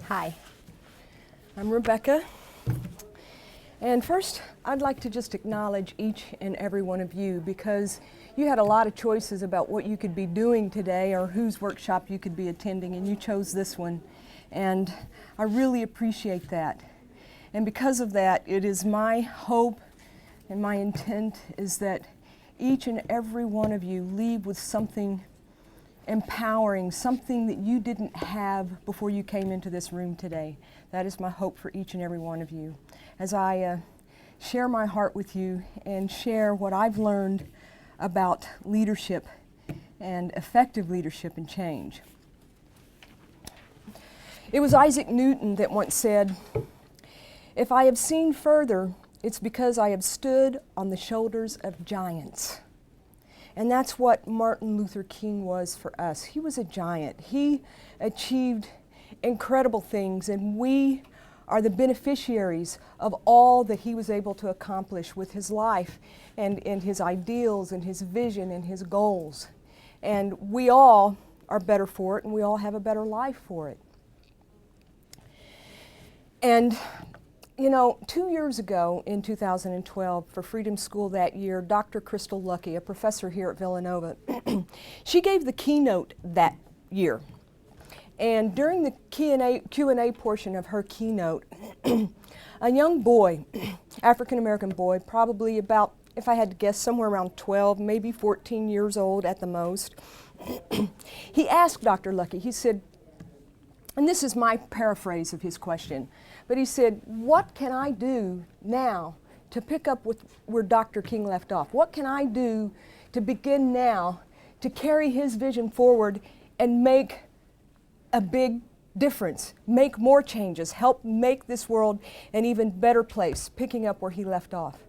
Hi, I'm Rebecca, and first I'd like to just acknowledge each and every one of you because you had a lot of choices about what you could be doing today or whose workshop you could be attending, and you chose this one, and I really appreciate that. And because of that, it is my hope and my intent is that each and every one of you leave with something empowering, something that you didn't have before you came into this room today. That is my hope for each and every one of you. As I share my heart with you and share what I've learned about leadership and effective leadership and change. It was Isaac Newton that once said, "If I have seen further, it's because I have stood on the shoulders of giants." And that's what Martin Luther King was for us. He was a giant. He achieved incredible things, and we are the beneficiaries of all that he was able to accomplish with his life and his ideals and his vision and his goals. And we all are better for it, and we all have a better life for it. And you know, 2 years ago in 2012 for Freedom School that year, Dr. Crystal Lucky, a professor here at Villanova, she gave the keynote that year. And during the Q&A portion of her keynote, a young boy, African-American boy, probably about, if I had to guess, somewhere around 12, maybe 14 years old at the most, he asked Dr. Lucky, he said, and this is my paraphrase of his question, but he said, "What can I do now to pick up with where Dr. King left off? What can I do to begin now to carry his vision forward and make a big difference, make more changes, help make this world an even better place," picking up where he left off.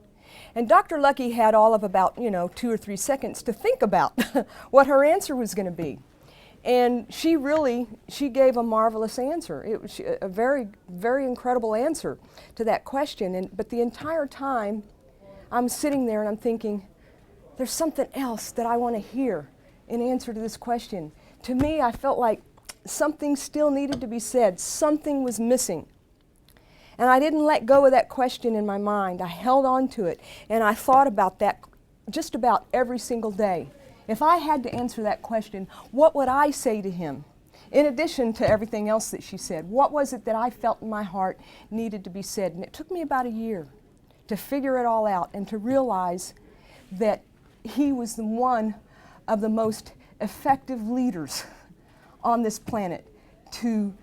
And Dr. Lucky had all of about, 2 or 3 seconds to think about what her answer was going to be. And she gave a marvelous answer. It was a very, very incredible answer to that question. But the entire time, I'm sitting there and I'm thinking, there's something else that I want to hear in answer to this question. To me, I felt like something still needed to be said. Something was missing. And I didn't let go of that question in my mind. I held on to it, and I thought about that just about every single day. If I had to answer that question, what would I say to him? In addition to everything else that she said, what was it that I felt in my heart needed to be said? And it took me about a year to figure it all out and to realize that he was the one of the most effective leaders on this planet to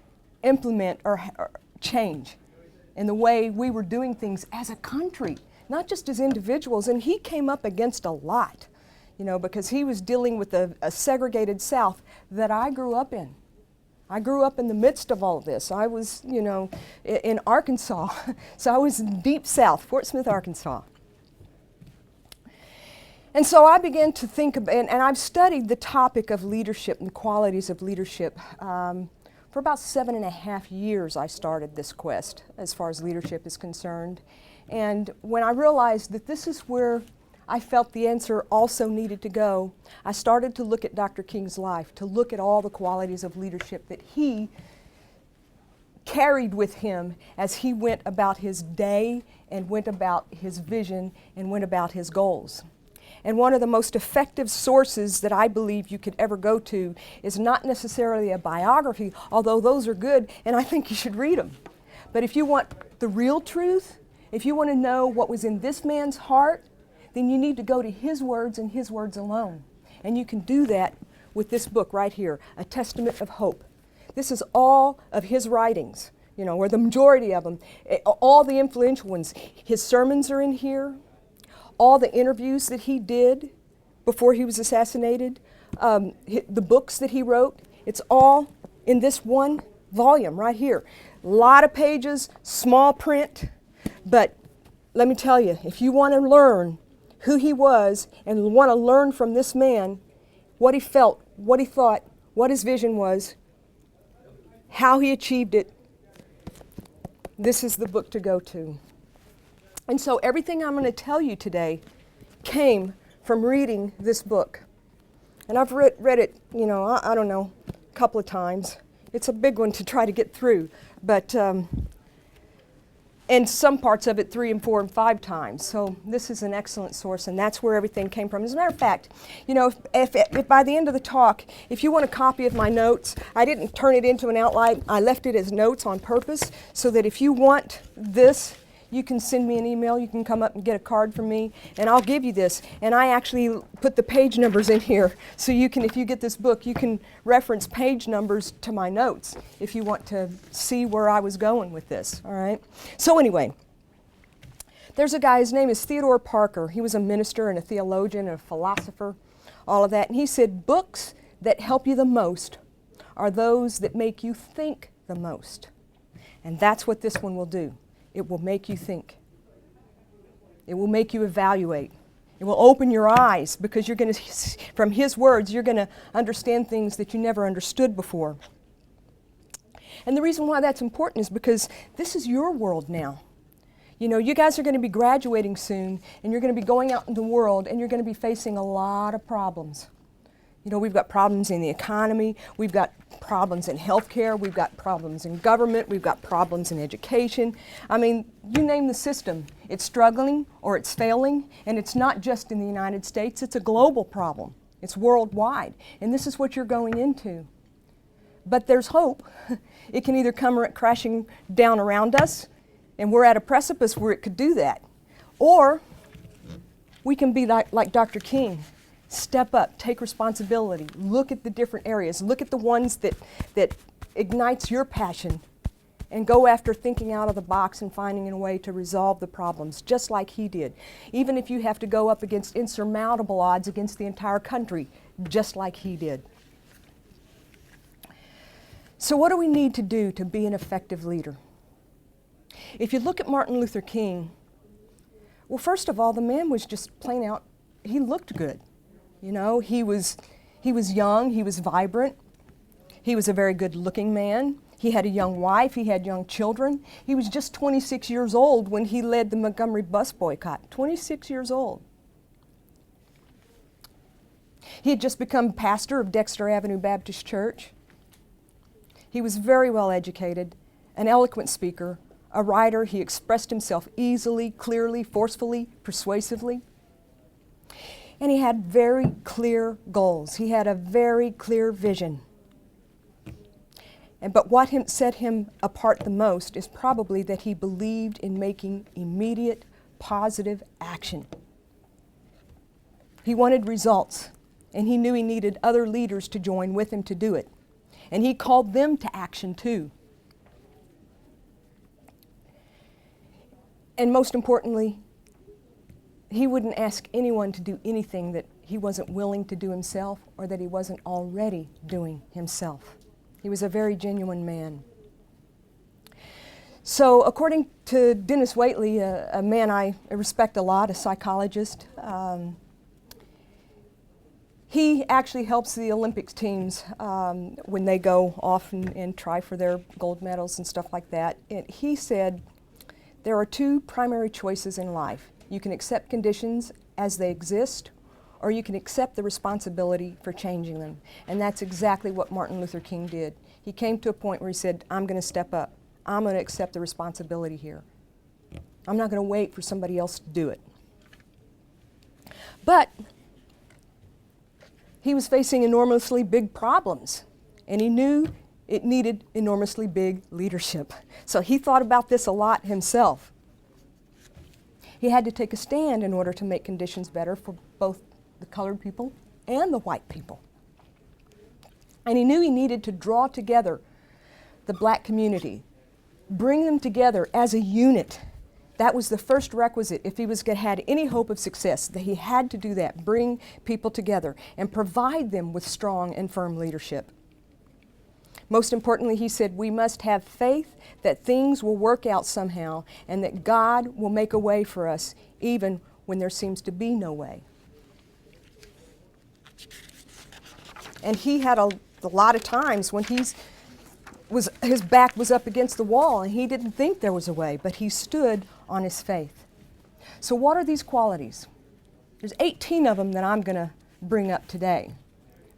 implement or change in the way we were doing things as a country, not just as individuals. And he came up against a lot. Because he was dealing with a segregated South that I grew up in. I grew up in the midst of all of this. I was, in Arkansas, so I was in deep South, Fort Smith, Arkansas. And so I began to think, and I've studied the topic of leadership and the qualities of leadership. For about 7.5 years I started this quest as far as leadership is concerned. And when I realized that this is where I felt the answer also needed to go, I started to look at Dr. King's life, to look at all the qualities of leadership that he carried with him as he went about his day and went about his vision and went about his goals. And one of the most effective sources that I believe you could ever go to is not necessarily a biography, although those are good and I think you should read them. But if you want the real truth, if you want to know what was in this man's heart, then you need to go to his words and his words alone. And you can do that with this book right here, A Testament of Hope. This is all of his writings, or the majority of them, all the influential ones. His sermons are in here, all the interviews that he did before he was assassinated, the books that he wrote, it's all in this one volume right here. A lot of pages, small print, but let me tell you, if you want to learn who he was and want to learn from this man what he felt, what he thought, what his vision was, how he achieved it, this is the book to go to. And so everything I'm going to tell you today came from reading this book. And I've read it, I don't know, a couple of times. It's a big one to try to get through, but and some parts of it 3 and 4 and 5 times. So this is an excellent source, and that's where everything came from. As a matter of fact, you know, if by the end of the talk, if you want a copy of my notes, I didn't turn it into an outline. I left it as notes on purpose so that if you want this, you can send me an email. You can come up and get a card from me, and I'll give you this. And I actually put the page numbers in here, so you can, if you get this book, you can reference page numbers to my notes if you want to see where I was going with this, all right? So anyway, there's a guy, his name is Theodore Parker. He was a minister and a theologian and a philosopher, all of that. And he said, books that help you the most are those that make you think the most. And that's what this one will do. It will make you think. It will make you evaluate. It will open your eyes because you're going to, from his words, you're going to understand things that you never understood before. And the reason why that's important is because this is your world now. You know, you guys are going to be graduating soon, and you're going to be going out in the world, and you're going to be facing a lot of problems. You know, we've got problems in the economy, we've got problems in healthcare, we've got problems in government, we've got problems in education. I mean, you name the system, it's struggling or it's failing, and it's not just in the United States, it's a global problem. It's worldwide, and this is what you're going into. But there's hope. It can either come crashing down around us, and we're at a precipice where it could do that, or we can be like Dr. King. Step up, take responsibility, look at the different areas, look at the ones that ignites your passion, and go after thinking out of the box and finding a way to resolve the problems, just like he did. Even if you have to go up against insurmountable odds against the entire country, just like he did. So what do we need to do to be an effective leader? If you look at Martin Luther King, well, first of all, the man was just plain out, he looked good. You know, he was young, he was vibrant, he was a very good-looking man. He had a young wife, he had young children. He was just 26 years old when he led the Montgomery bus boycott, 26 years old. He had just become pastor of Dexter Avenue Baptist Church. He was very well educated, an eloquent speaker, a writer. He expressed himself easily, clearly, forcefully, persuasively. And he had very clear goals. He had a very clear vision. But what set him apart the most is probably that he believed in making immediate, positive action. He wanted results, and he knew he needed other leaders to join with him to do it. And he called them to action too. And most importantly, he wouldn't ask anyone to do anything that he wasn't willing to do himself or that he wasn't already doing himself. He was a very genuine man. So according to Dennis Waitley, a man I respect a lot, a psychologist, he actually helps the Olympics teams when they go off and try for their gold medals and stuff like that. And he said, there are two primary choices in life. You can accept conditions as they exist, or you can accept the responsibility for changing them. And that's exactly what Martin Luther King did. He came to a point where he said, I'm going to step up. I'm going to accept the responsibility here. I'm not going to wait for somebody else to do it. But he was facing enormously big problems, and he knew it needed enormously big leadership. So he thought about this a lot himself. He had to take a stand in order to make conditions better for both the colored people and the white people. And he knew he needed to draw together the black community, bring them together as a unit. That was the first requisite if he was going to have any hope of success, that he had to do that, bring people together and provide them with strong and firm leadership. Most importantly, he said, we must have faith that things will work out somehow and that God will make a way for us even when there seems to be no way. And he had a lot of times when his back was up against the wall and he didn't think there was a way, but he stood on his faith. So what are these qualities? There's 18 of them that I'm going to bring up today.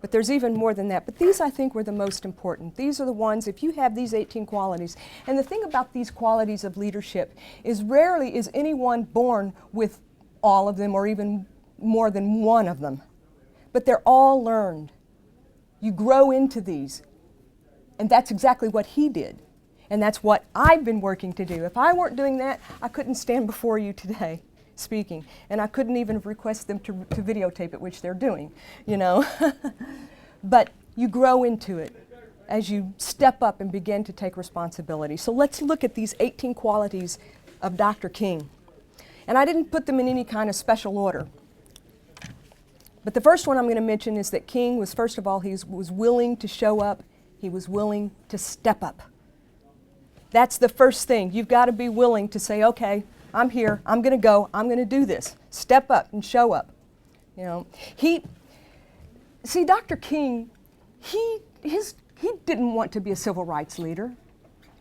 But there's even more than that. But these, I think, were the most important. These are the ones, if you have these 18 qualities, and the thing about these qualities of leadership is rarely is anyone born with all of them or even more than one of them. But they're all learned. You grow into these. And that's exactly what he did. And that's what I've been working to do. If I weren't doing that, I couldn't stand before you today speaking. And I couldn't even request them to videotape it, which they're doing, you know. But you grow into it as you step up and begin to take responsibility. So let's look at these 18 qualities of Dr. King. And I didn't put them in any kind of special order. But the first one I'm going to mention is that King was, first of all, he was willing to show up. He was willing to step up. That's the first thing. You've got to be willing to say, okay, I'm here, I'm going to go, I'm going to do this. Step up and show up. You know, Dr. King, he didn't want to be a civil rights leader.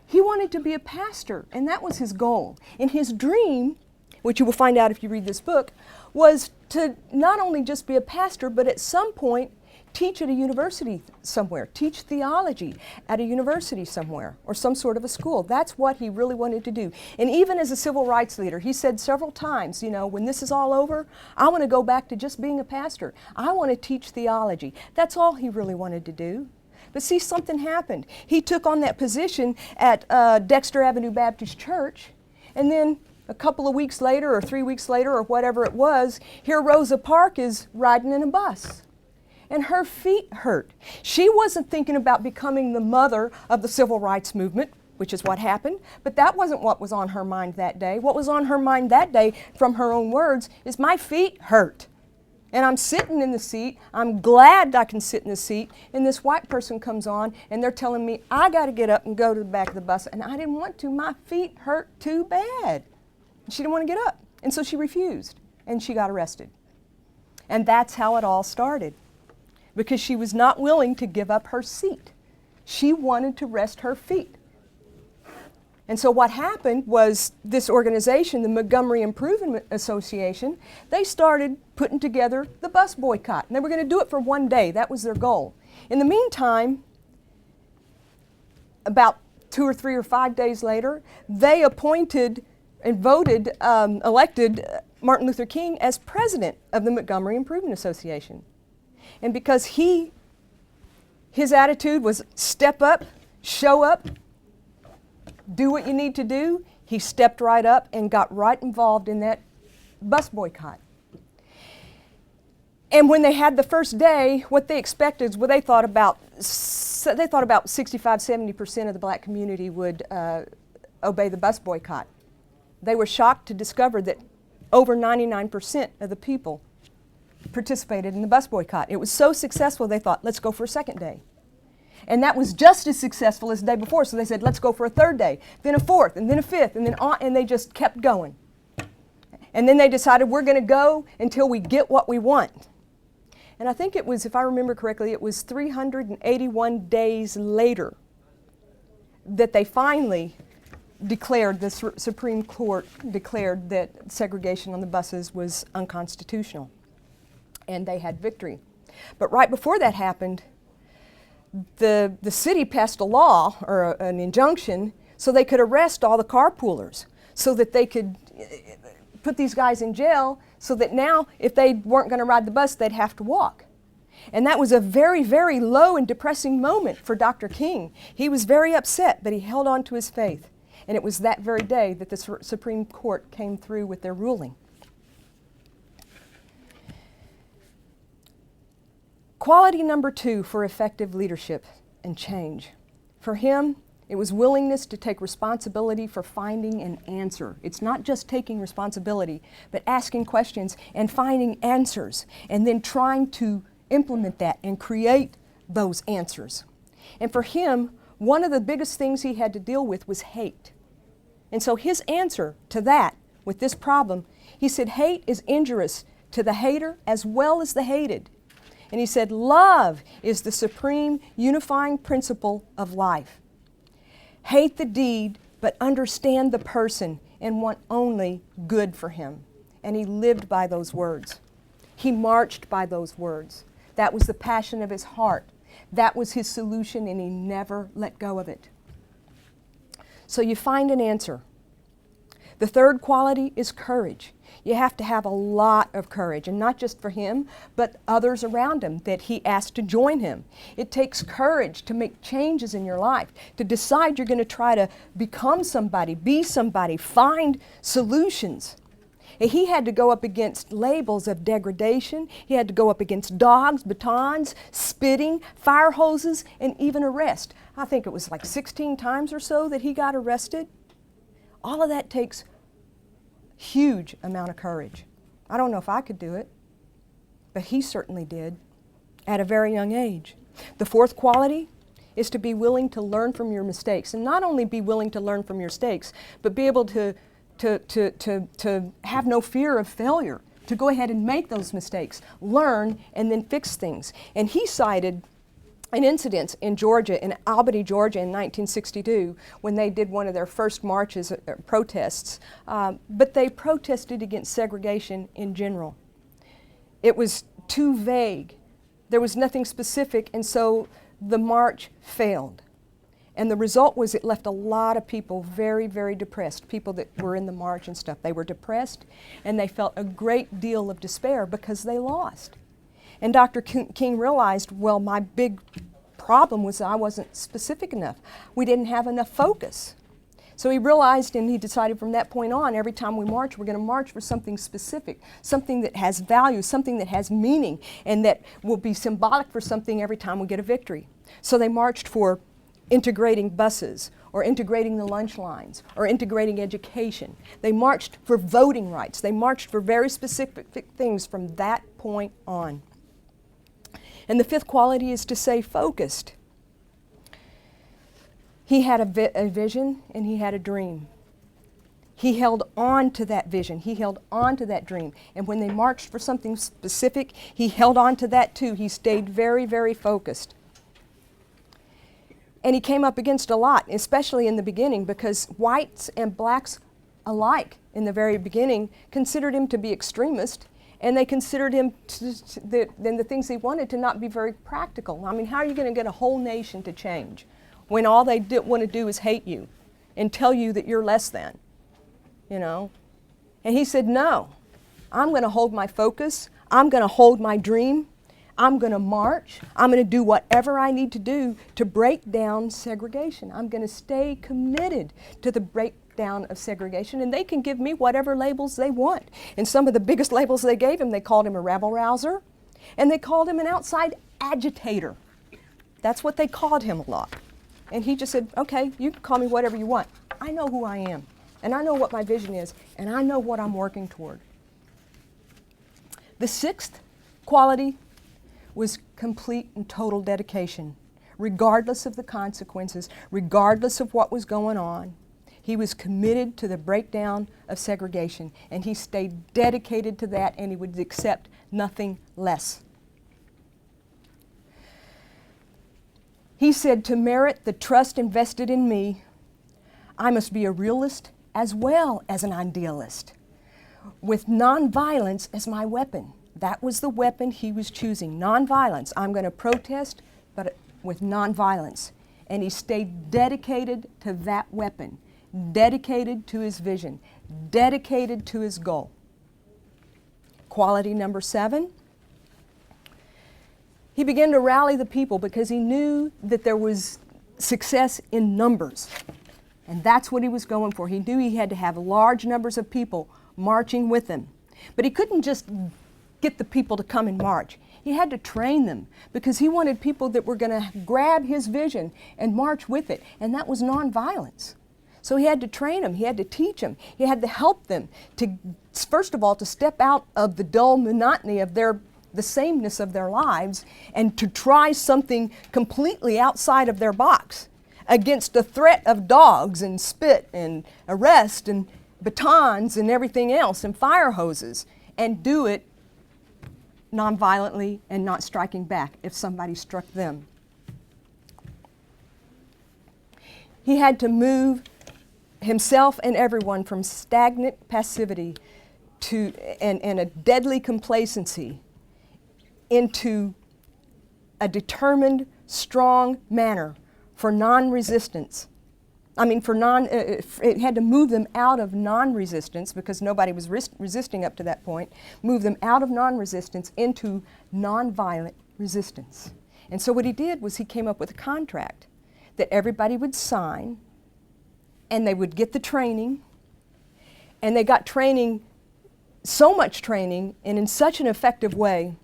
He wanted to be a pastor, and that was his goal. And his dream, which you will find out if you read this book, was to not only just be a pastor, but at some point teach at a university somewhere, teach theology at a university somewhere, or some sort of a school. That's what he really wanted to do. And even as a civil rights leader, he said several times, you know, when this is all over, I want to go back to just being a pastor. I want to teach theology. That's all he really wanted to do. But see, something happened. He took on that position at Dexter Avenue Baptist Church, and then a couple of weeks later, or 3 weeks later, or whatever it was, here Rosa Parks is riding in a bus. And her feet hurt. She wasn't thinking about becoming the mother of the civil rights movement, which is what happened, but that wasn't what was on her mind that day. What was on her mind that day, from her own words, is my feet hurt. And I'm sitting in the seat, I'm glad I can sit in the seat, and this white person comes on, and they're telling me I got to get up and go to the back of the bus, and I didn't want to. My feet hurt too bad. She didn't want to get up, and so she refused, and she got arrested. And that's how it all started, because she was not willing to give up her seat. She wanted to rest her feet. And so what happened was this organization, the Montgomery Improvement Association, they started putting together the bus boycott. And they were going to do it for one day. That was their goal. In the meantime, about 2 or 3 or 5 days later, they appointed and elected Martin Luther King as president of the Montgomery Improvement Association. And because his attitude was step up, show up, do what you need to do, he stepped right up and got right involved in that bus boycott. And when they had the first day, what they expected was they thought about 65–70% of the black community would obey the bus boycott. They were shocked to discover that over 99% of the people participated in the bus boycott. It was so successful they thought, let's go for a second day. And that was just as successful as the day before, so they said, let's go for a third day, then a fourth, and then a fifth, and then on, and they just kept going. And then they decided, we're going to go until we get what we want. And I think it was, if I remember correctly, it was 381 days later that they finally declared, the Supreme Court declared that segregation on the buses was unconstitutional. And they had victory. But right before that happened, the city passed a law, or an injunction, so they could arrest all the carpoolers, so that they could put these guys in jail, so that now if they weren't going to ride the bus, they'd have to walk. And that was a very, very low and depressing moment for Dr. King. He was very upset, but he held on to his faith. And it was that very day that the Supreme Court came through with their ruling. Quality number 2 for effective leadership and change. For him, it was willingness to take responsibility for finding an answer. It's not just taking responsibility, but asking questions and finding answers, and then trying to implement that and create those answers. And for him, one of the biggest things he had to deal with was hate. And so his answer to that, with this problem, he said, hate is injurious to the hater as well as the hated. And he said, love is the supreme unifying principle of life. Hate the deed, but understand the person and want only good for him. And he lived by those words. He marched by those words. That was the passion of his heart. That was his solution, and he never let go of it. So you find an answer. The third quality is courage. You have to have a lot of courage, and not just for him, but others around him that he asked to join him. It takes courage to make changes in your life, to decide you're going to try to become somebody, be somebody, find solutions. And he had to go up against labels of degradation. He had to go up against dogs, batons, spitting, fire hoses, and even arrest. I think it was like 16 times or so that he got arrested. All of that takes huge amount of courage. I don't know if I could do it, but he certainly did at a very young age. The fourth quality is to be willing to learn from your mistakes, and not only be willing to learn from your mistakes, but be able to have no fear of failure, to go ahead and make those mistakes, learn, and then fix things. And he cited an incident in Georgia, in Albany, Georgia in 1962, when they did one of their first marches, protests, but they protested against segregation in general. It was too vague. There was nothing specific, and so the march failed. And the result was it left a lot of people very, very depressed, people that were in the march and stuff. They were depressed, and they felt a great deal of despair because they lost. And Dr. King realized, well, my big problem was I wasn't specific enough. We didn't have enough focus. So he realized, and he decided from that point on, every time we march, we're going to march for something specific, something that has value, something that has meaning, and that will be symbolic for something every time we get a victory. So they marched for integrating buses, or integrating the lunch lines, or integrating education. They marched for voting rights. They marched for very specific things from that point on. And the fifth quality is to stay focused. He had a vision, and he had a dream. He held on to that vision. He held on to that dream. And when they marched for something specific, he held on to that too. He stayed very, very focused. And he came up against a lot, especially in the beginning, because whites and blacks alike in the very beginning considered him to be extremist, and they considered him, then the things he wanted, to not be very practical. I mean, how are you going to get a whole nation to change when all they want to do is hate you and tell you that you're less than, you know? And he said, no, I'm going to hold my focus. I'm going to hold my dream. I'm going to march. I'm going to do whatever I need to do to break down segregation. I'm going to stay committed to the breakdown of segregation, and they can give me whatever labels they want. And some of the biggest labels they gave him, they called him a rabble-rouser, and they called him an outside agitator. That's what they called him a lot. And he just said, okay, you can call me whatever you want. I know who I am, and I know what my vision is, and I know what I'm working toward. The sixth quality was complete and total dedication, regardless of the consequences, regardless of what was going on. He was committed to the breakdown of segregation, and he stayed dedicated to that, and he would accept nothing less. He said, to merit the trust invested in me, I must be a realist as well as an idealist, with nonviolence as my weapon. That was the weapon he was choosing, nonviolence. I'm going to protest, but with nonviolence. And he stayed dedicated to that weapon, dedicated to his vision, dedicated to his goal. Quality number 7, he began to rally the people because he knew that there was success in numbers. And that's what he was going for. He knew he had to have large numbers of people marching with him. But he couldn't just get the people to come and march. He had to train them because he wanted people that were going to grab his vision and march with it, and that was nonviolence. So he had to train them, he had to teach them, he had to help them to, first of all, to step out of the dull monotony of the sameness of their lives and to try something completely outside of their box against the threat of dogs and spit and arrest and batons and everything else and fire hoses, and do it nonviolently and not striking back if somebody struck them. He had to move himself and everyone from stagnant passivity to and a deadly complacency into a determined, strong manner for non-resistance. It had to move them out of non-resistance because nobody was resisting up to that point, move them out of non-resistance into non-violent resistance. And so what he did was he came up with a contract that everybody would sign, and they would get the training, and they got training, so much training, and in such an effective way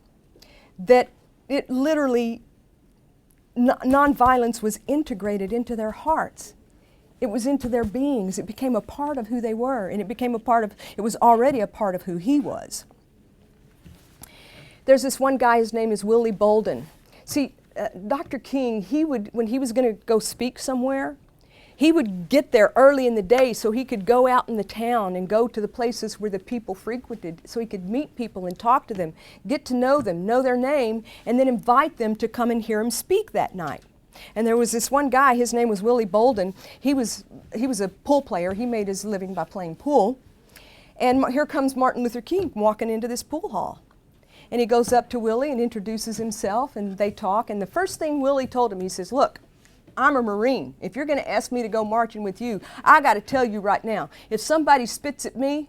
that it literally, nonviolence was integrated into their hearts. It was into their beings. It became a part of who they were, and it was already a part of who he was. There's this one guy, his name is Willie Bolden. See, Dr. King, when he was going to go speak somewhere, he would get there early in the day so he could go out in the town and go to the places where the people frequented, so he could meet people and talk to them, get to know them, know their name, and then invite them to come and hear him speak that night. And there was this one guy, his name was Willie Bolden. He was a pool player. He made his living by playing pool. And here comes Martin Luther King walking into this pool hall. And he goes up to Willie and introduces himself, and they talk. And the first thing Willie told him, he says, "Look, I'm a Marine. If you're going to ask me to go marching with you, I got to tell you right now, if somebody spits at me,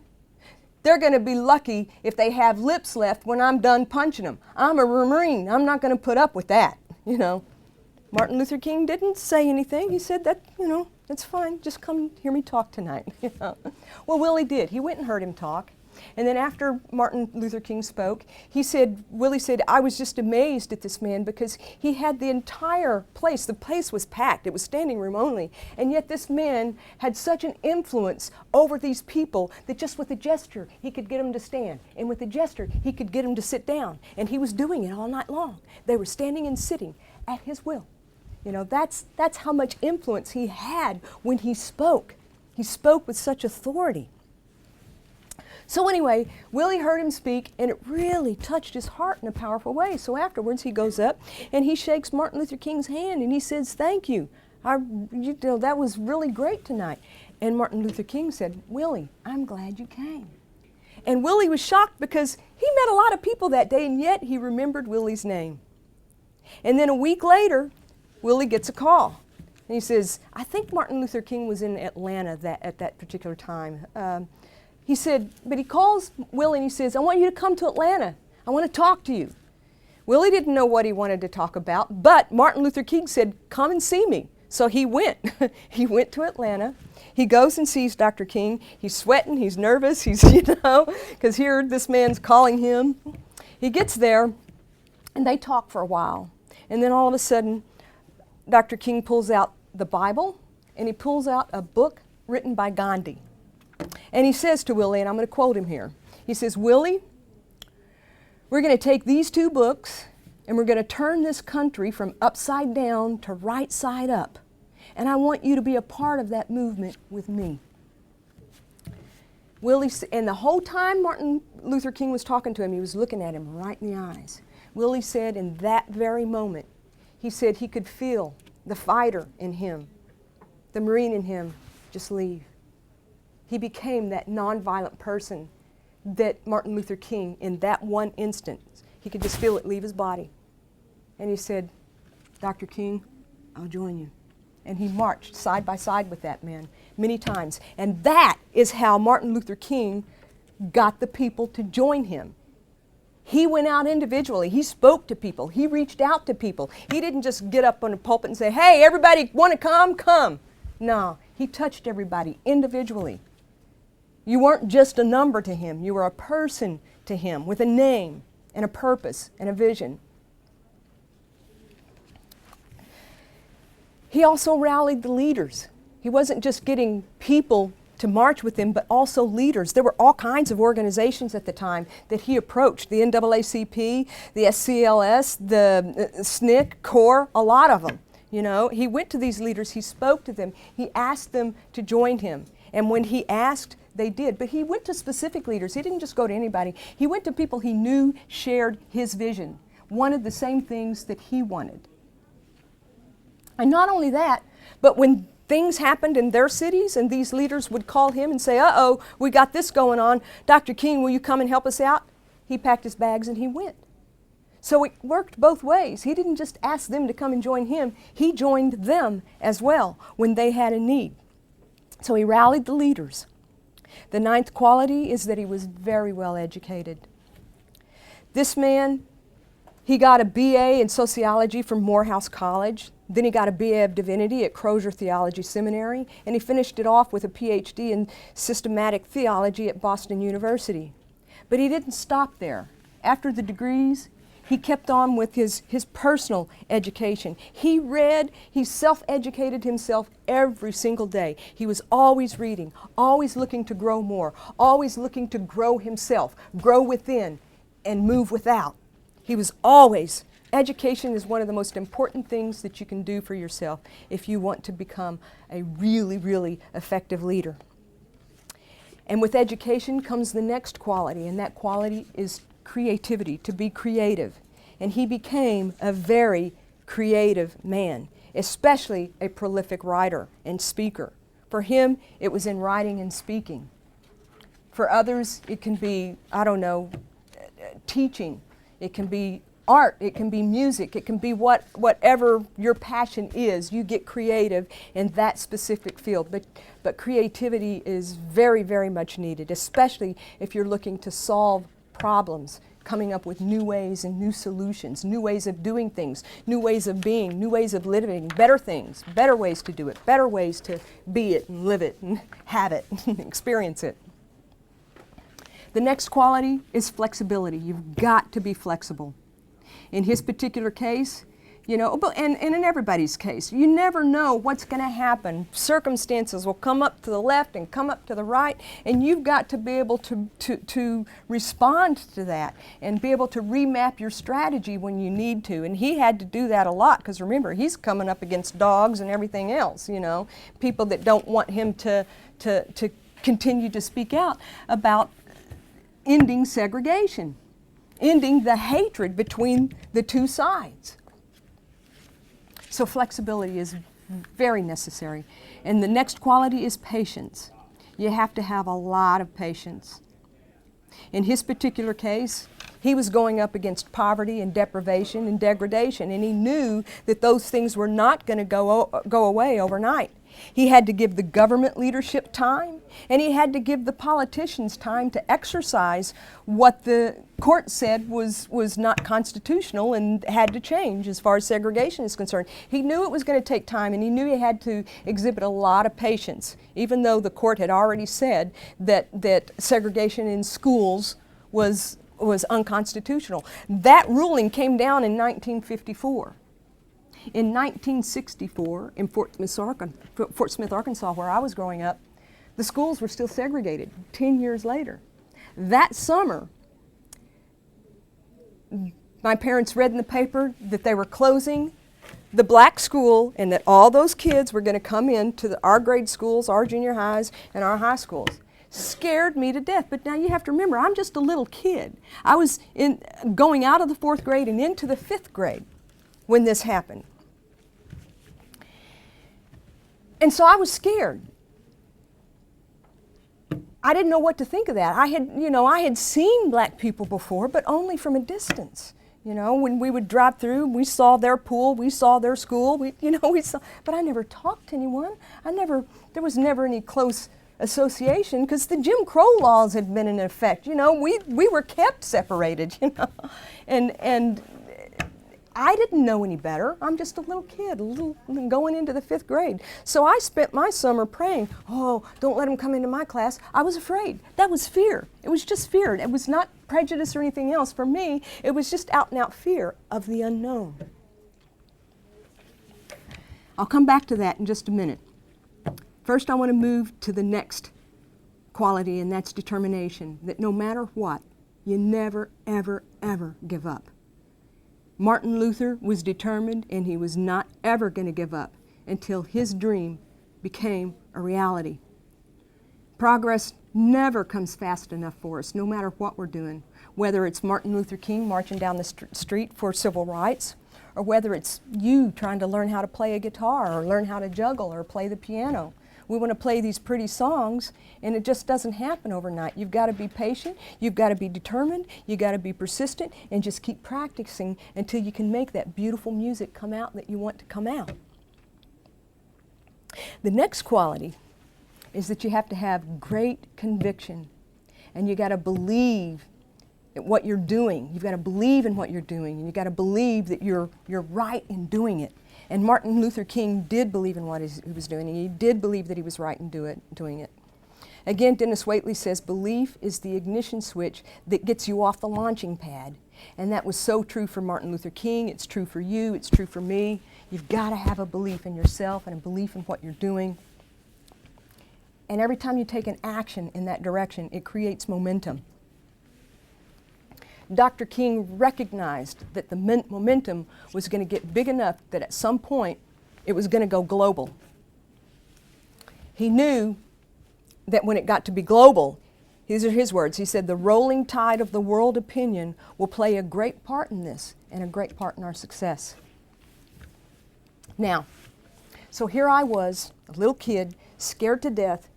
they're going to be lucky if they have lips left when I'm done punching them. I'm a Marine. I'm not going to put up with that," you know. Martin Luther King didn't say anything. He said that, that's fine. Just come hear me talk tonight. Well, Willie did. He went and heard him talk. And then after Martin Luther King spoke, Willie said, "I was just amazed at this man because he had the entire place. The place was packed. It was standing room only. And yet this man had such an influence over these people that just with a gesture, he could get them to stand. And with a gesture, he could get them to sit down. And he was doing it all night long. They were standing and sitting at his will. That's how much influence he had when he spoke. He spoke with such authority. So anyway, Willie heard him speak, and it really touched his heart in a powerful way. So afterwards, he goes up, and he shakes Martin Luther King's hand, and he says, "Thank you. That was really great tonight." And Martin Luther King said, "Willie, I'm glad you came." And Willie was shocked because he met a lot of people that day, and yet he remembered Willie's name. And then a week later, Willie gets a call. And he says, I think Martin Luther King was in Atlanta at that particular time. He said, but he calls Willie and he says, "I want you to come to Atlanta. I want to talk to you." Willie didn't know what he wanted to talk about, but Martin Luther King said, "Come and see me." So he went. He went to Atlanta. He goes and sees Dr. King. He's sweating, he's nervous, because here this man's calling him. He gets there, and they talk for a while. And then all of a sudden, Dr. King pulls out the Bible, and he pulls out a book written by Gandhi. And he says to Willie, and I'm going to quote him here, he says, "Willie, we're going to take these two books, and we're going to turn this country from upside down to right side up. And I want you to be a part of that movement with me." Willie, and the whole time Martin Luther King was talking to him, he was looking at him right in the eyes. Willie said in that very moment, he said he could feel the fighter in him, the Marine in him, just leave. He became that nonviolent person that Martin Luther King, in that one instant, he could just feel it leave his body. And he said, "Dr. King, I'll join you." And he marched side by side with that man many times. And that is how Martin Luther King got the people to join him. He went out individually. He spoke to people. He reached out to people. He didn't just get up on the pulpit and say, "Hey, everybody want to come? Come." No, he touched everybody individually. You weren't just a number to him. You were a person to him with a name and a purpose and a vision. He also rallied the leaders. He wasn't just getting people to march with him, but also leaders. There were all kinds of organizations at the time that he approached, the NAACP, the SCLS, the SNCC, CORE, a lot of them. He went to these leaders, he spoke to them, he asked them to join him. And when he asked, they did. But he went to specific leaders. He didn't just go to anybody. He went to people he knew shared his vision, wanted the same things that he wanted. And not only that, but when things happened in their cities and these leaders would call him and say, "Uh-oh, we got this going on. Dr. King, will you come and help us out?" He packed his bags and he went. So it worked both ways. He didn't just ask them to come and join him, he joined them as well when they had a need. So he rallied the leaders. The ninth quality is that he was very well educated. This man, he got a BA in sociology from Morehouse College. Then he got a BA of Divinity at Crozier Theology Seminary, and he finished it off with a PhD in systematic theology at Boston University. But he didn't stop there. After the degrees, he kept on with his personal education. He read, he self-educated himself every single day. He was always reading, always looking to grow more, always looking to grow himself, grow within and move without. He was always. Education is one of the most important things that you can do for yourself if you want to become a really, really effective leader. And with education comes the next quality, and that quality is creativity, to be creative. And he became a very creative man, especially a prolific writer and speaker. For him, it was in writing and speaking. For others, it can be, I don't know, teaching. It can be art, it can be music, it can be whatever your passion is. You get creative in that specific field. But creativity is very, very much needed, especially if you're looking to solve problems, coming up with new ways and new solutions, new ways of doing things, new ways of being, new ways of living, better things, better ways to do it, better ways to be it and live it and have it and experience it. The next quality is flexibility. You've got to be flexible. In his particular case, you know, and in everybody's case, you never know what's going to happen. Circumstances will come up to the left and come up to the right, and you've got to be able to respond to that and be able to remap your strategy when you need to. And he had to do that a lot because remember, he's coming up against dogs and everything else, you know, people that don't want him to continue to speak out about ending segregation, ending the hatred between the two sides. So flexibility is very necessary. And the next quality is patience. You have to have a lot of patience. In his particular case, he was going up against poverty and deprivation and degradation, and he knew that those things were not going to go away overnight. He had to give the government leadership time, and he had to give the politicians time to exercise what the court said was not constitutional and had to change as far as segregation is concerned. He knew it was going to take time, and he knew he had to exhibit a lot of patience, even though the court had already said that segregation in schools was unconstitutional. That ruling came down in 1954. In 1964, in Fort Smith, Arkansas, where I was growing up, the schools were still segregated 10 years later. That summer, my parents read in the paper that they were closing the black school and that all those kids were going to come into our grade schools, our junior highs, and our high schools. Scared me to death. But now you have to remember, I'm just a little kid. I was going out of the 4th grade and into the 5th grade when this happened. And so I was scared. I didn't know what to think of that. I had seen black people before, but only from a distance. You know, when we would drive through, we saw their pool, we saw their school, but I never talked to anyone. There was never any close association because the Jim Crow laws had been in effect. You know, we were kept separated, you know, and I didn't know any better. I'm just a little kid, going into the 5th grade. So I spent my summer praying, oh, don't let them come into my class. I was afraid. That was fear. It was just fear. It was not prejudice or anything else. For me, it was just out and out fear of the unknown. I'll come back to that in just a minute. First, I want to move to the next quality, and that's determination, that no matter what, you never, ever, ever give up. Martin Luther was determined, and he was not ever going to give up until his dream became a reality. Progress never comes fast enough for us, no matter what we're doing, whether it's Martin Luther King marching down the street for civil rights, or whether it's you trying to learn how to play a guitar or learn how to juggle or play the piano. We want to play these pretty songs, and it just doesn't happen overnight. You've got to be patient, you've got to be determined, you've got to be persistent, and just keep practicing until you can make that beautiful music come out that you want to come out. The next quality is that you have to have great conviction, and you got to believe what you're doing. You've got to believe in what you're doing, and you've got to believe that you're right in doing it. And Martin Luther King did believe in what he was doing. He did believe that he was right in doing it. Again, Dennis Waitley says, belief is the ignition switch that gets you off the launching pad. And that was so true for Martin Luther King. It's true for you. It's true for me. You've got to have a belief in yourself and a belief in what you're doing. And every time you take an action in that direction, it creates momentum. Dr. King recognized that the momentum was going to get big enough that at some point it was going to go global. He knew that when it got to be global, these are his words, he said, the rolling tide of the world opinion will play a great part in this and a great part in our success. Now, so here I was, a little kid, scared to death.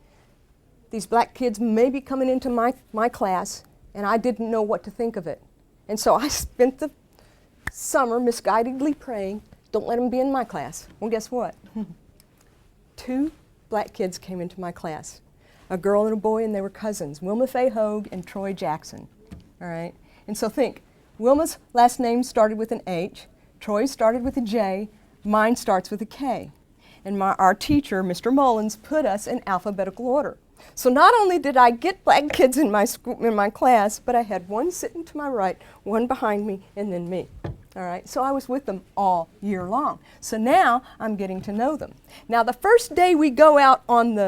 These black kids may be coming into my class, and I didn't know what to think of it. And so I spent the summer misguidedly praying, don't let them be in my class. Well, guess what? 2 black kids came into my class, a girl and a boy, and they were cousins, Wilma Faye Hogue and Troy Jackson. All right? And so think, Wilma's last name started with an H, Troy's started with a J, mine starts with a K. And our teacher, Mr. Mullins, put us in alphabetical order. So not only did I get black kids in my class, but I had one sitting to my right, one behind me, and then me. All right, so I was with them all year long. So now I'm getting to know them. Now the first day we go out well,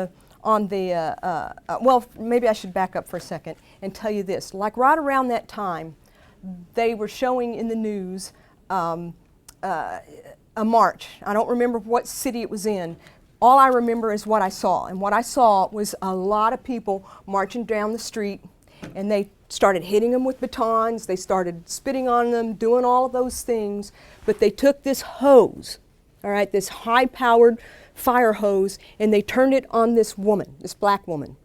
maybe I should back up for a second and tell you this. Like right around that time, they were showing in the news a march. I don't remember what city it was in. All I remember is what I saw, and what I saw was a lot of people marching down the street, and they started hitting them with batons, they started spitting on them, doing all of those things, but they took this hose, all right, this high-powered fire hose, and they turned it on this woman, this black woman.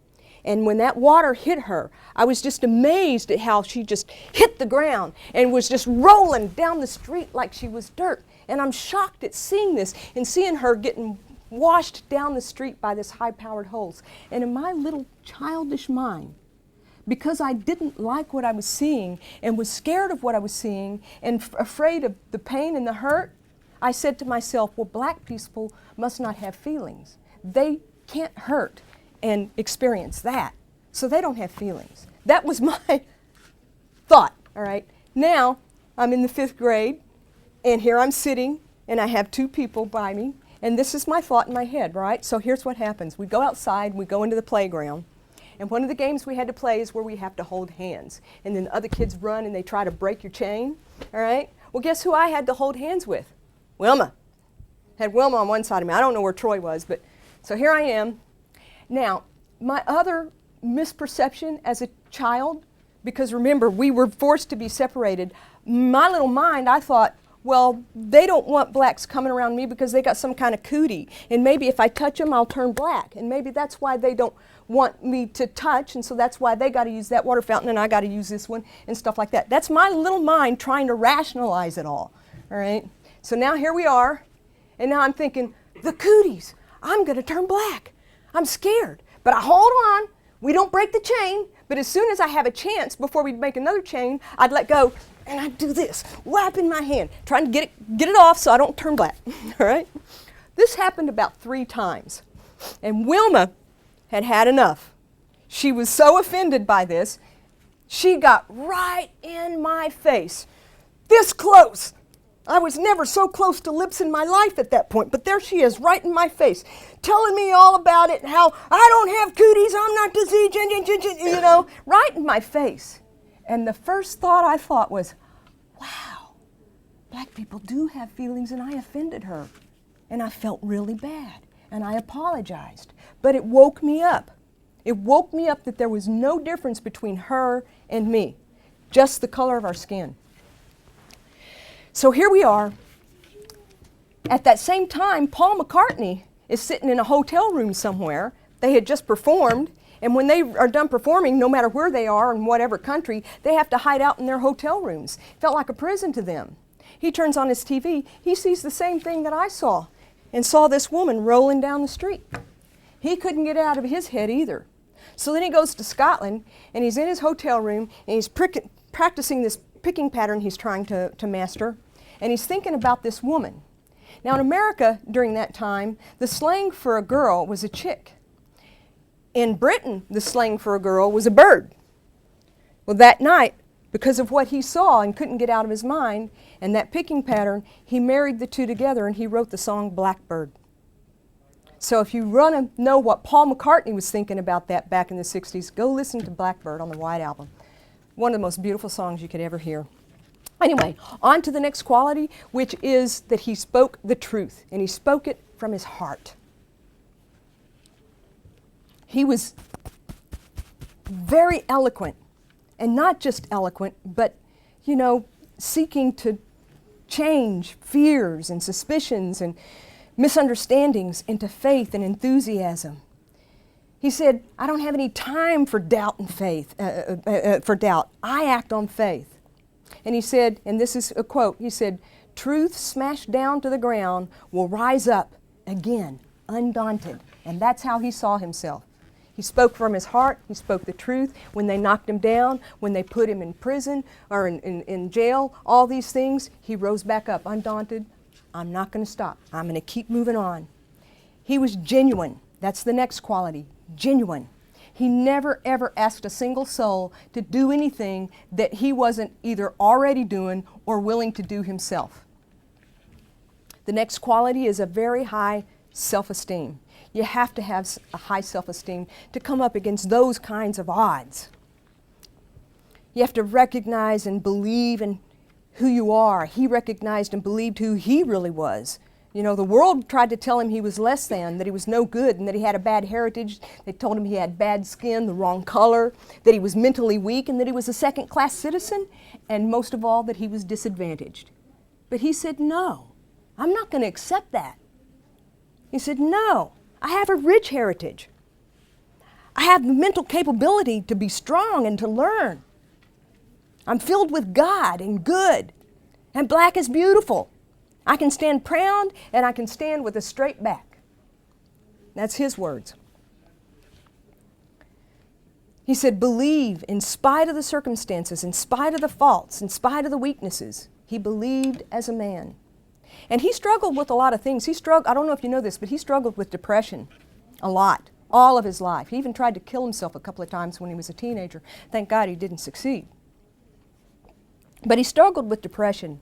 And when that water hit her, I was just amazed at how she just hit the ground and was just rolling down the street like she was dirt. And I'm shocked at seeing this and seeing her getting washed down the street by this high-powered hose. And in my little childish mind, because I didn't like what I was seeing and was scared of what I was seeing and afraid of the pain and the hurt, I said to myself, well, black people must not have feelings. They can't hurt and experience that, so they don't have feelings. That was my thought, all right? Now, I'm in the 5th grade, and here I'm sitting, and I have 2 people by me, and this is my thought in my head, right? So here's what happens. We go outside, we go into the playground, and one of the games we had to play is where we have to hold hands. And then other kids run and they try to break your chain, all right? Well, guess who I had to hold hands with? Wilma. Had Wilma on one side of me. I don't know where Troy was, but so here I am. Now, my other misperception as a child, because remember, we were forced to be separated, my little mind, I thought, well, they don't want blacks coming around me because they got some kind of cootie. And maybe if I touch them, I'll turn black. And maybe that's why they don't want me to touch, and so that's why they got to use that water fountain and I got to use this one and stuff like that. That's my little mind trying to rationalize it all right? So now here we are, and now I'm thinking, the cooties, I'm going to turn black. I'm scared, but I hold on. We don't break the chain, but as soon as I have a chance before we make another chain, I'd let go, and I'd do this, whapping my hand, trying to get it off so I don't turn black, all right? This happened about 3 times, and Wilma had had enough. She was so offended by this, she got right in my face, this close. I was never so close to lips in my life at that point, but there she is, right in my face, telling me all about it, how I don't have cooties, I'm not diseased, you know, right in my face. And the first thought I thought was, wow, black people do have feelings, and I offended her. And I felt really bad, and I apologized. But it woke me up. It woke me up that there was no difference between her and me, just the color of our skin. So here we are. At that same time, Paul McCartney is sitting in a hotel room somewhere. They had just performed, and when they are done performing, no matter where they are in whatever country, they have to hide out in their hotel rooms. It felt like a prison to them. He turns on his TV, he sees the same thing that I saw, and saw this woman rolling down the street. He couldn't get it out of his head either. So then he goes to Scotland, and he's in his hotel room, and he's practicing this picking pattern he's trying to master, and he's thinking about this woman. Now in America during that time, the slang for a girl was a chick. In Britain, the slang for a girl was a bird. Well, that night, because of what he saw and couldn't get out of his mind, and that picking pattern, he married the two together and he wrote the song Blackbird. So if you want to know what Paul McCartney was thinking about that back in the 60s, go listen to Blackbird on the White Album. One of the most beautiful songs you could ever hear. Anyway, on to the next quality, which is that he spoke the truth, and he spoke it from his heart. He was very eloquent, and not just eloquent, but, seeking to change fears and suspicions and misunderstandings into faith and enthusiasm. He said, I don't have any time for doubt and faith, for doubt. I act on faith. And he said, and this is a quote, he said, truth smashed down to the ground will rise up again, undaunted. And that's how he saw himself. He spoke from his heart, he spoke the truth. When they knocked him down, when they put him in prison or in jail, all these things, he rose back up, undaunted. I'm not going to stop. I'm going to keep moving on. He was genuine. That's the next quality, genuine. He never ever asked a single soul to do anything that he wasn't either already doing or willing to do himself. The next quality is a very high self-esteem. You have to have a high self-esteem to come up against those kinds of odds. You have to recognize and believe in who you are. He recognized and believed who he really was. The world tried to tell him he was less than, that he was no good, and that he had a bad heritage. They told him he had bad skin, the wrong color, that he was mentally weak, and that he was a second-class citizen, and most of all, that he was disadvantaged. But he said, no, I'm not going to accept that. He said, no, I have a rich heritage. I have the mental capability to be strong and to learn. I'm filled with God and good, and black is beautiful. I can stand proud, and I can stand with a straight back. That's his words. He said, believe in spite of the circumstances, in spite of the faults, in spite of the weaknesses. He believed as a man. And he struggled with a lot of things. I don't know if you know this, but he struggled with depression a lot, all of his life. He even tried to kill himself a couple of times when he was a teenager. Thank God he didn't succeed. But he struggled with depression.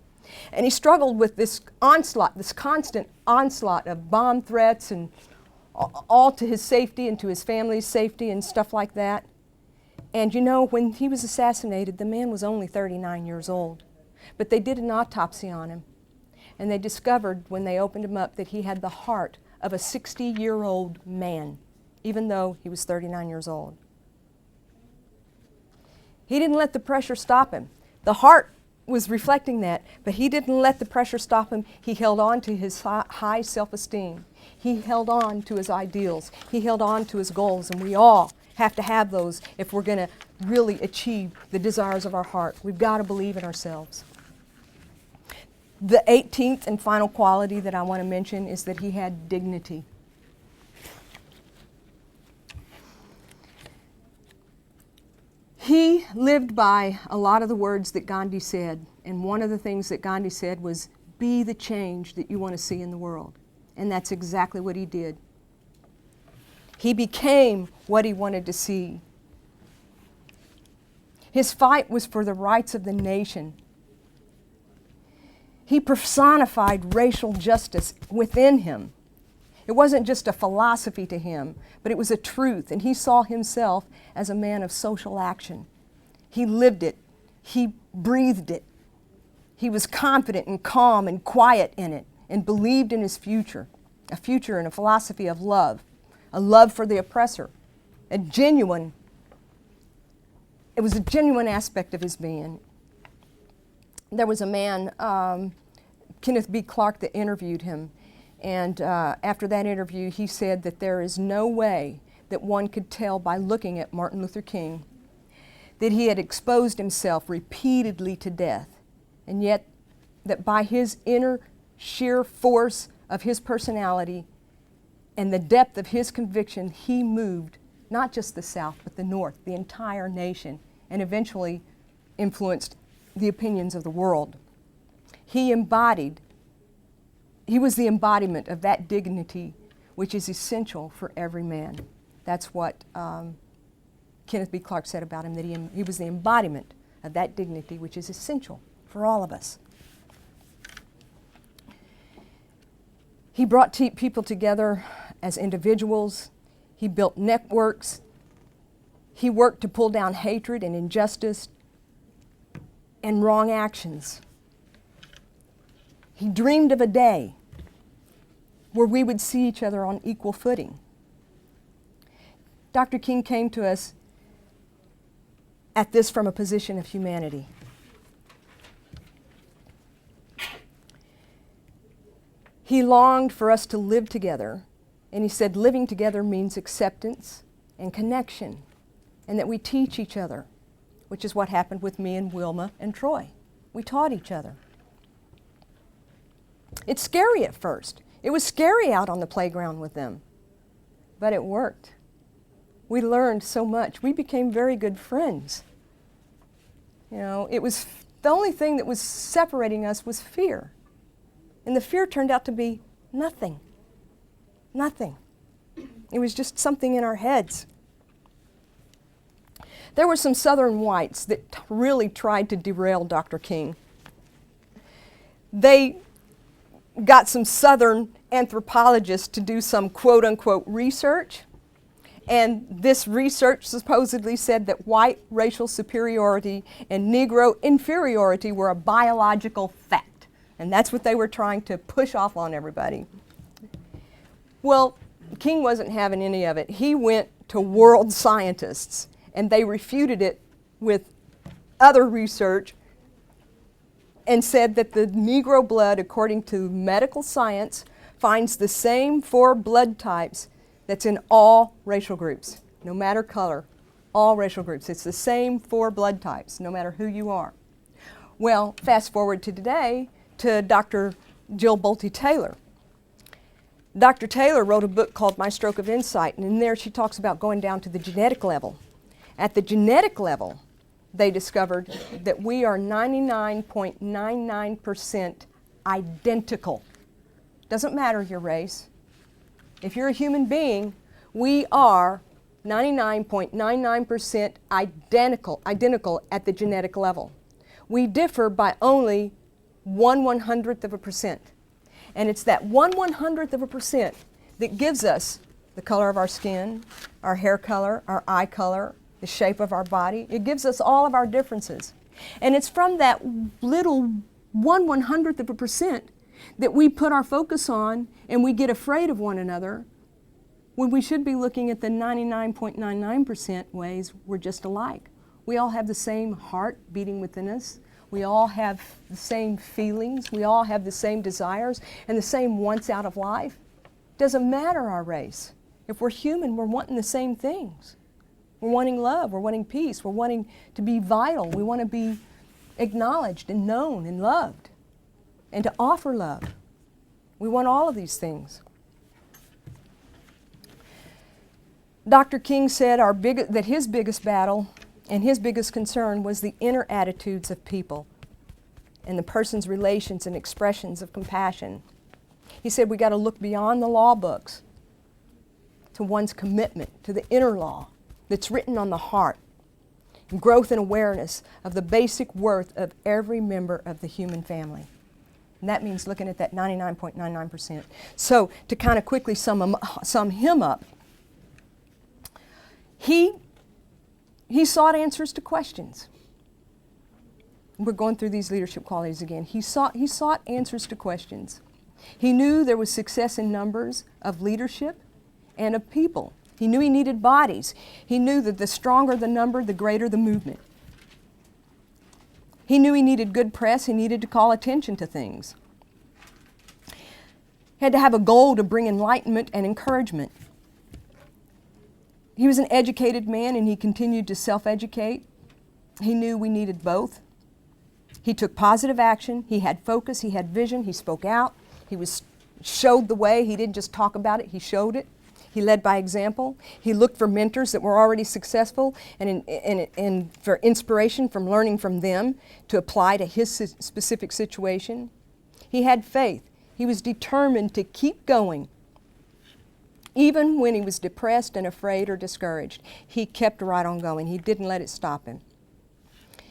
And he struggled with this onslaught, this constant onslaught of bomb threats and all to his safety and to his family's safety and stuff like that. And when he was assassinated, the man was only 39 years old. But they did an autopsy on him. And they discovered when they opened him up that he had the heart of a 60-year-old man, even though he was 39 years old. He didn't let the pressure stop him. The heart was reflecting that, but he didn't let the pressure stop him. He held on to his high self-esteem. He held on to his ideals. He held on to his goals, and we all have to have those if we're going to really achieve the desires of our heart. We've got to believe in ourselves. The 18th and final quality that I want to mention is that he had dignity. He lived by a lot of the words that Gandhi said, and one of the things that Gandhi said was, be the change that you want to see in the world. And that's exactly what he did. He became what he wanted to see. His fight was for the rights of the nation. He personified racial justice within him. It wasn't just a philosophy to him, but it was a truth, and he saw himself as a man of social action. He lived it. He breathed it. He was confident and calm and quiet in it and believed in his future, a future and a philosophy of love, a love for the oppressor, it was a genuine aspect of his being. There was a man, Kenneth B. Clark, that interviewed him, And after that interview, he said that there is no way that one could tell by looking at Martin Luther King that he had exposed himself repeatedly to death, and yet that by his inner sheer force of his personality and the depth of his conviction, he moved not just the South, but the North, the entire nation, and eventually influenced the opinions of the world. He was the embodiment of that dignity which is essential for every man. That's what Kenneth B. Clark said about him, that he was the embodiment of that dignity which is essential for all of us. He brought people together as individuals. He built networks. He worked to pull down hatred and injustice and wrong actions. He dreamed of a day where we would see each other on equal footing. Dr. King came to us at this from a position of humanity. He longed for us to live together, and he said living together means acceptance and connection, and that we teach each other, which is what happened with me and Wilma and Troy. We taught each other. It's scary at first. It was scary out on the playground with them, but it worked. We learned so much. We became very good friends. You know, it was the only thing that was separating us was fear. And the fear turned out to be nothing. Nothing. It was just something in our heads. There were some Southern whites that really tried to derail Dr. King. They got some Southern anthropologists to do some quote-unquote research, and this research supposedly said that white racial superiority and Negro inferiority were a biological fact, and that's what they were trying to push off on everybody. Well, King wasn't having any of it. He went to world scientists, and they refuted it with other research and said that the Negro blood, according to medical science, finds the same 4 blood types that's in all racial groups, no matter color, all racial groups. It's the same 4 blood types, no matter who you are. Well, fast forward to today to Dr. Jill Bolte Taylor. Dr. Taylor wrote a book called My Stroke of Insight, and in there she talks about going down to the genetic level. At the genetic level, they discovered that we are 99.99% identical. Doesn't matter your race. If you're a human being, we are 99.99% identical at the genetic level. We differ by only 1/100%. And it's that 1/100% that gives us the color of our skin, our hair color, our eye color, the shape of our body. It gives us all of our differences. And it's from that little 1/100% that we put our focus on and we get afraid of one another when we should be looking at the 99.99% ways we're just alike. We all have the same heart beating within us. We all have the same feelings. We all have the same desires and the same wants out of life. Doesn't matter our race. If we're human, we're wanting the same things. We're wanting love, we're wanting peace, we're wanting to be vital, we want to be acknowledged and known and loved, and to offer love. We want all of these things. Dr. King said that his biggest battle and his biggest concern was the inner attitudes of people and the person's relations and expressions of compassion. He said we got to look beyond the law books to one's commitment to the inner law that's written on the heart, and growth and awareness of the basic worth of every member of the human family. And that means looking at that 99.99%. So to kind of quickly sum him up, he sought answers to questions. We're going through these leadership qualities again. He sought answers to questions. He knew there was success in numbers of leadership and of people. He knew he needed bodies. He knew that the stronger the number, the greater the movement. He knew he needed good press. He needed to call attention to things. He had to have a goal to bring enlightenment and encouragement. He was an educated man, and he continued to self-educate. He knew we needed both. He took positive action. He had focus. He had vision. He spoke out. He showed the way. He didn't just talk about it. He showed it. He led by example. He looked for mentors that were already successful and for inspiration from learning from them to apply to his specific situation. He had faith. He was determined to keep going. Even when he was depressed and afraid or discouraged, he kept right on going. He didn't let it stop him.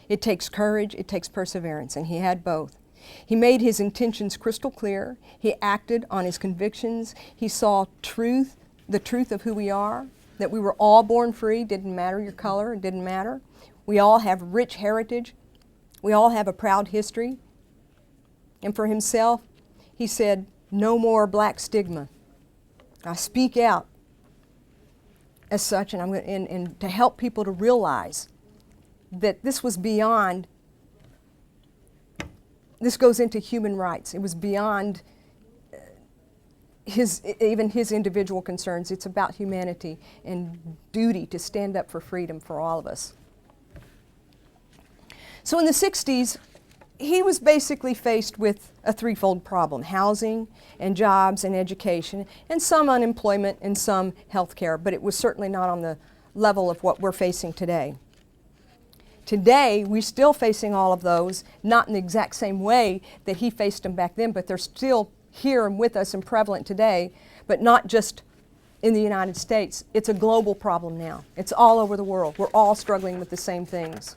It takes courage, it takes perseverance, and he had both. He made his intentions crystal clear. He acted on his convictions. He saw truth, the truth of who we are, that we were all born free, didn't matter your color, it didn't matter. We all have rich heritage. We all have a proud history. And for himself, he said, no more black stigma. I speak out as such, and to help people to realize that this was beyond, this goes into human rights. It was beyond even his individual concerns. It's about humanity and duty to stand up for freedom for all of us. So in the 60s, he was basically faced with a threefold problem: housing and jobs and education, and some unemployment and some health care, but it was certainly not on the level of what we're facing today. Today, we're still facing all of those, not in the exact same way that he faced them back then, but they're still here and with us and prevalent today, but not just in the United States. It's a global problem now. It's all over the world. We're all struggling with the same things.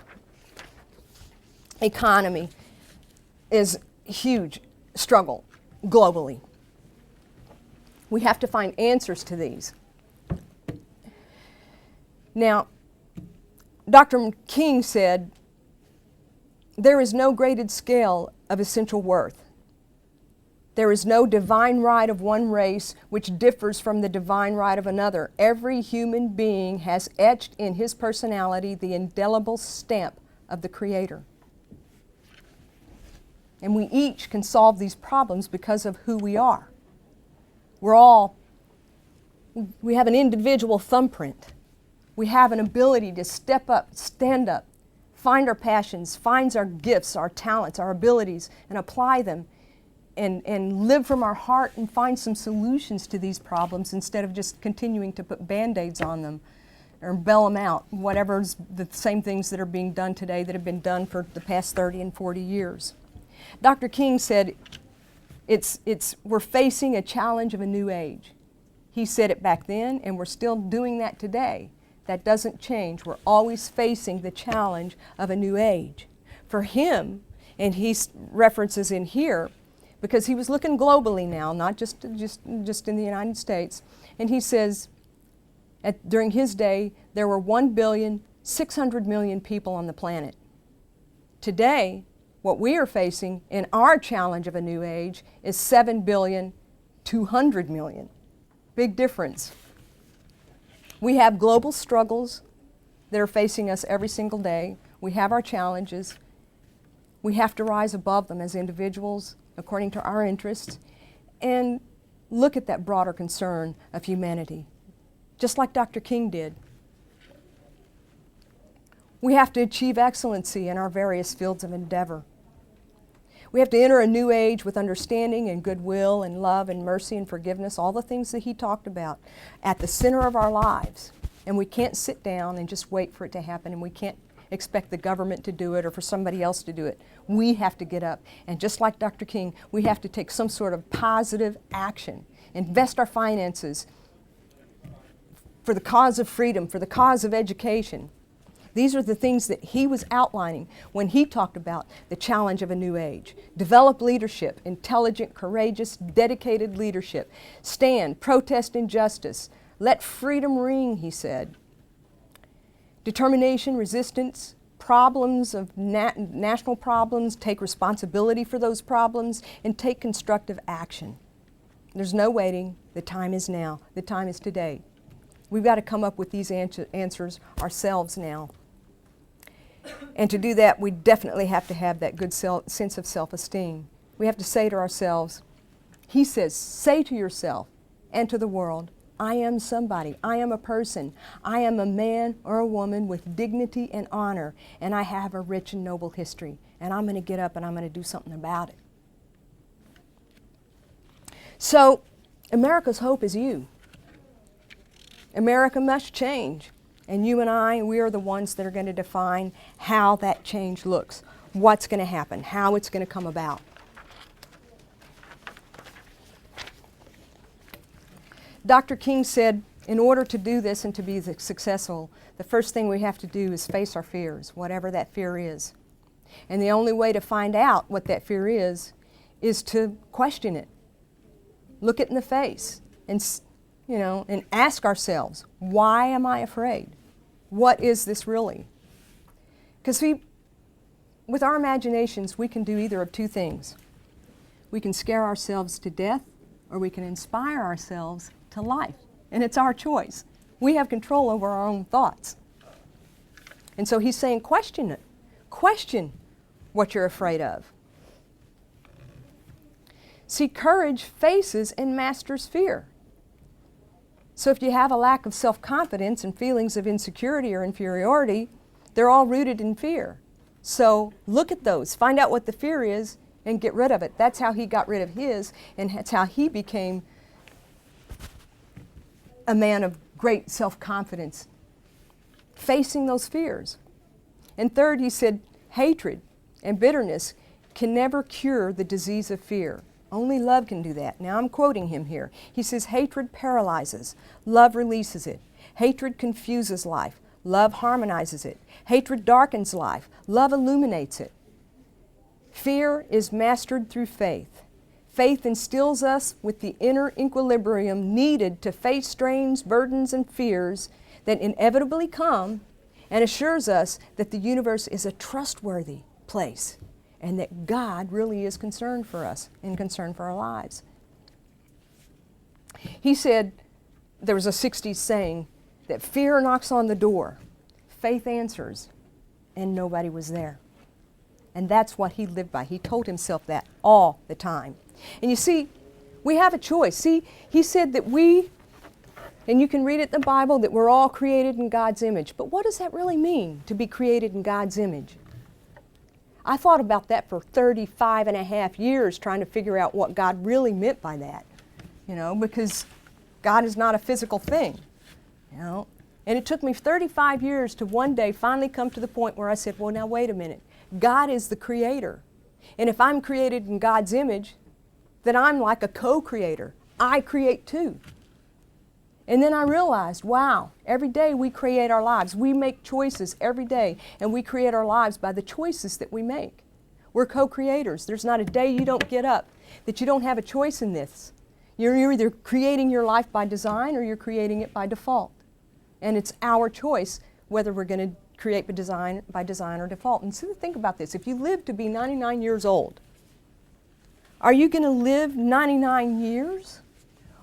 Economy is a huge struggle globally. We have to find answers to these. Now, Dr. King said, there is no graded scale of essential worth. There is no divine right of one race which differs from the divine right of another. Every human being has etched in his personality the indelible stamp of the Creator. And we each can solve these problems because of who we are. We have an individual thumbprint. We have an ability to step up, stand up, find our passions, find our gifts, our talents, our abilities, and apply them and live from our heart and find some solutions to these problems instead of just continuing to put Band-Aids on them or bail them out, whatever's the same things that are being done today that have been done for the past 30 and 40 years. Dr. King said, we're facing a challenge of a new age. He said it back then, and we're still doing that today. That doesn't change. We're always facing the challenge of a new age. For him, and he references in here, because he was looking globally now, not just in the United States, and he says, during his day, there were 1,600,000,000 people on the planet. Today, what we are facing in our challenge of a new age is 7,200,000,000. Big difference. We have global struggles that are facing us every single day. We have our challenges. We have to rise above them as individuals, according to our interests, and look at that broader concern of humanity, just like Dr. King did. We have to achieve excellency in our various fields of endeavor. We have to enter a new age with understanding and goodwill and love and mercy and forgiveness, all the things that he talked about, at the center of our lives. And we can't sit down and just wait for it to happen, and we can't expect the government to do it or for somebody else to do it. We have to get up. And just like Dr. King, we have to take some sort of positive action, invest our finances for the cause of freedom, for the cause of education. These are the things that he was outlining when he talked about the challenge of a new age. Develop leadership, intelligent, courageous, dedicated leadership. Stand, protest injustice. Let freedom ring, he said. Determination, resistance, problems of national problems, take responsibility for those problems, and take constructive action. There's no waiting. The time is now. The time is today. We've got to come up with these answers ourselves now. And to do that, we definitely have to have that good sense of self-esteem. We have to say to ourselves, He says, say to yourself and to the world, I am somebody. I am a person. I am a man or a woman with dignity and honor, and I have a rich and noble history. And I'm going to get up and I'm going to do something about it. So, America's hope is you. America must change. And you and I, we are the ones that are going to define how that change looks, what's going to happen, how it's going to come about. Dr. King said, in order to do this and to be successful, the first thing we have to do is face our fears, whatever that fear is. And the only way to find out what that fear is to question it. Look it in the face and, and ask ourselves, why am I afraid? What is this really? Because with our imaginations, we can do either of two things. We can scare ourselves to death, or we can inspire ourselves to life. And it's our choice. We have control over our own thoughts. And so he's saying, question it. Question what you're afraid of. See, courage faces and masters fear. So if you have a lack of self-confidence and feelings of insecurity or inferiority, they're all rooted in fear. So look at those, find out what the fear is, and get rid of it. That's how he got rid of his, and that's how he became a man of great self-confidence, facing those fears. And third, he said, hatred and bitterness can never cure the disease of fear. Only love can do that. Now I'm quoting him here. He says, hatred paralyzes, love releases it. Hatred confuses life, love harmonizes it. Hatred darkens life, love illuminates it. Fear is mastered through faith. Faith instills us with the inner equilibrium needed to face strains, burdens, and fears that inevitably come, and assures us that the universe is a trustworthy place and that God really is concerned for us and concerned for our lives. He said, there was a 60s saying, that fear knocks on the door, faith answers, and nobody was there. And that's what he lived by. He told himself that all the time. And you see, we have a choice. See, he said that we, and you can read it in the Bible, that we're all created in God's image. But what does that really mean, to be created in God's image? I thought about that for 35 and a half years, trying to figure out what God really meant by that. Because God is not a physical thing. And it took me 35 years to one day finally come to the point where I said, well, now wait a minute. God is the creator. And if I'm created in God's image, then I'm like a co-creator. I create too. And then I realized, wow, every day we create our lives. We make choices every day, and we create our lives by the choices that we make. We're co-creators. There's not a day you don't get up that you don't have a choice in this. You're either creating your life by design or you're creating it by default. And it's our choice whether we're going to create by design or default. And so think about this. If you live to be 99 years old, are you going to live 99 years?